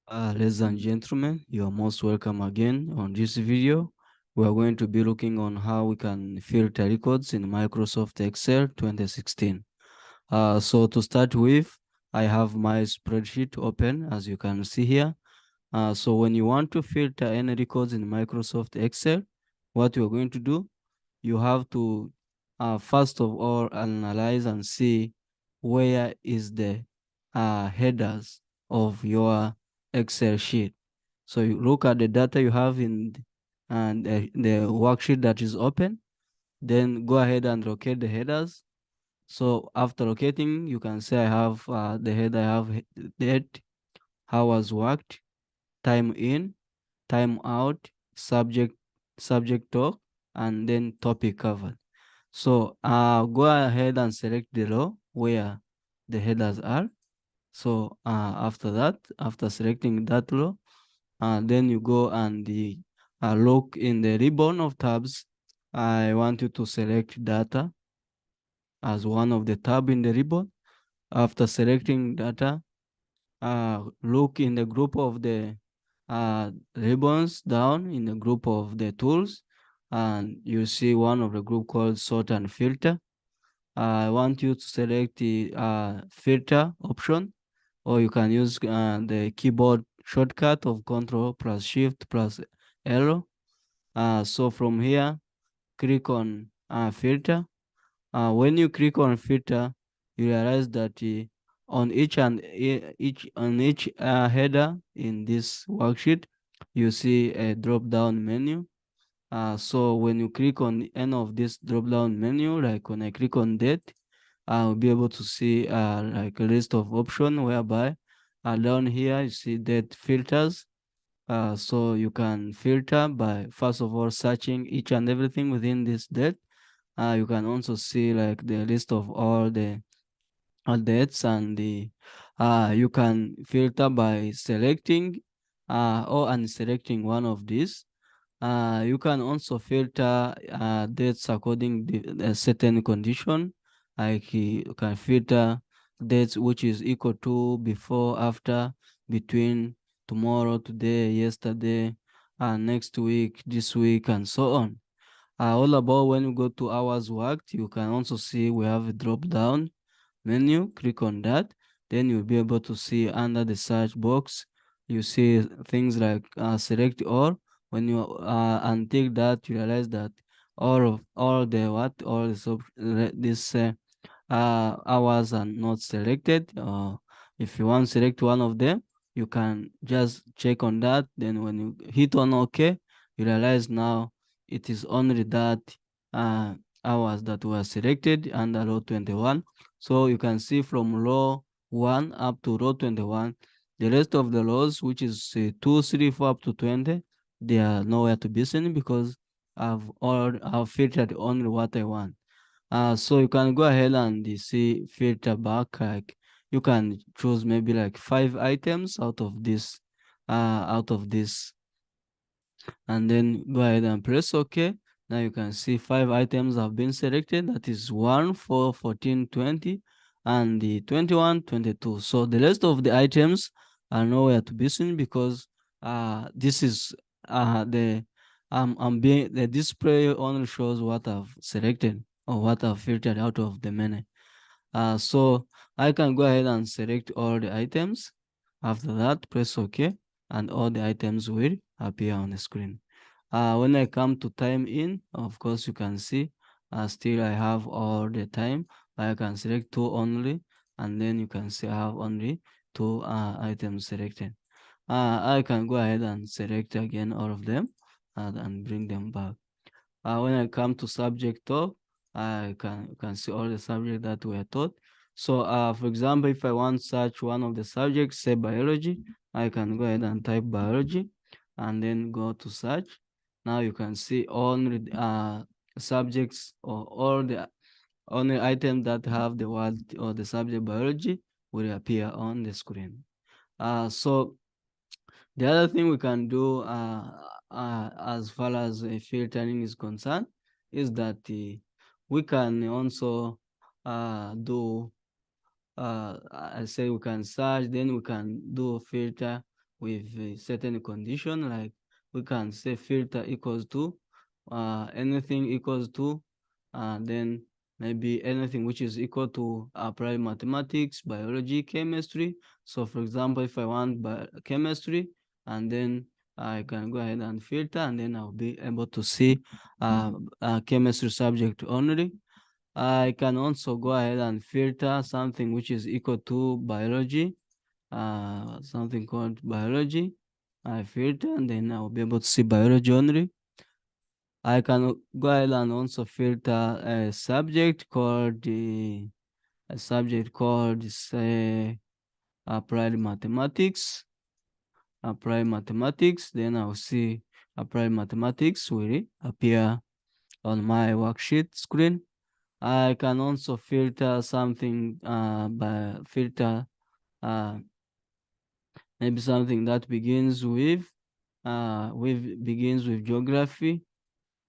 Ladies and gentlemen, you are most welcome again. On this video, we are going to be looking on how we can filter records in Microsoft Excel 2016. So to start with, I have my spreadsheet open, as you can see here. So when you want to filter any records in Microsoft Excel, what you're going to do, you have to first of all analyze and see where is the headers of your Excel sheet. So you look at the data you have in and the worksheet that is open, then go ahead and locate the headers. So after locating, you can say I have the header, I have date, hours worked, time in, time out, subject talk, and then topic covered. So go ahead and select the row where the headers are. So after that, after selecting that row, then you go and look in the ribbon of tabs. I want you to select data as one of the tab in the ribbon. After selecting data, look in the group of the ribbons down in the group of the tools, and you see one of the group called sort and filter. I want you to select the filter option, or you can use the keyboard shortcut of Control plus Shift plus Arrow. So from here, click on filter. When you click on filter, you realize that on each header in this worksheet, you see a drop down menu. So when you click on any of this drop down menu, like when I click on date, I'll be able to see like a list of options whereby down here you see date filters. So you can filter by first of all searching each and everything within this date. You can also see like the list of all the dates, and you can filter by selecting or unselecting one of these. You can also filter dates according to a certain condition. Like you can filter dates which is equal to before, after, between, tomorrow, today, yesterday, next week, this week, and so on. All about when you go to hours worked, you can also see we have a drop down menu. Click on that, then you'll be able to see under the search box, you see things like select all. When you untick that, you realize that all this hours are not selected. If you want to select one of them, you can just check on that. Then when you hit on OK, you realize now it is only that uh, hours that were selected under row 21. So you can see from row 1 up to row 21, the rest of the rows, which is 2, 3, 4 up to 20, they are nowhere to be seen because I've filtered only what I want. So you can go ahead and see filter back. Like you can choose maybe like 5 items out of this, and then go ahead and press OK. Now you can see 5 items have been selected. That is 1, 4, 14, 20, and the 21, 22. So the rest of the items are nowhere to be seen because this is the display only shows what I've selected or what I've filtered out of the menu. So I can go ahead and select all the items. After that, press OK, and all the items will appear on the screen. When I come to time in, of course, you can see still I have all the time. I can select 2 only, and then you can see I have only 2 items selected. I can go ahead and select again all of them and bring them back. When I come to subject talk, I can see all the subjects that were taught. So, for example, if I want to search one of the subjects, say biology, I can go ahead and type biology, and then go to search. Now you can see all the subjects or all the only items that have the word or the subject biology will appear on the screen. So the other thing we can do as far as filtering is concerned is that we can also do, I say we can search, then we can do filter with a certain condition, like we can say filter equals to anything equals to then maybe anything which is equal to applied mathematics, biology, chemistry. So for example, if I want chemistry, and then I can go ahead and filter, and then I'll be able to see chemistry subject only. I can also go ahead and filter something which is equal to biology, something called biology. I filter, and then I'll be able to see biology only. I can go ahead and also filter a subject called say applied mathematics. Applied mathematics. Then I'll see applied mathematics will appear on my worksheet screen. I can also filter something by filter uh, maybe something that begins with geography,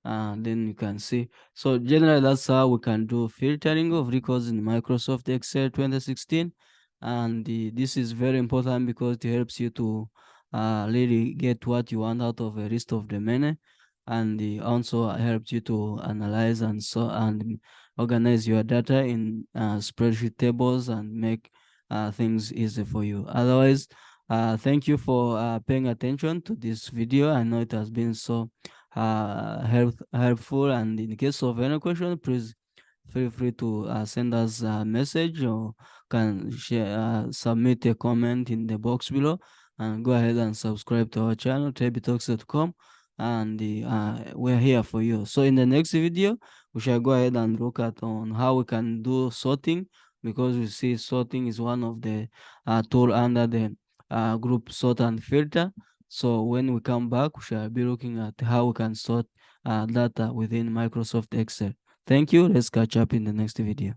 then you can see. So generally, that's how we can do filtering of records in Microsoft Excel 2016. And this is very important because it helps you to really get what you want out of a list of the many, and it also helps you to analyze and organize your data in spreadsheet tables and make things easy for you. Otherwise, thank you for paying attention to this video. I know it has been so helpful, and in case of any question, please feel free to send us a message, or can share submit a comment in the box below, and go ahead and subscribe to our channel tebtalks.com, and we're here for you. So in the next video, we shall go ahead and look at on how we can do sorting, because we see sorting is one of the tool under the group sort and filter. So when we come back, we shall be looking at how we can sort data within Microsoft Excel. Thank you. Let's catch up in the next video.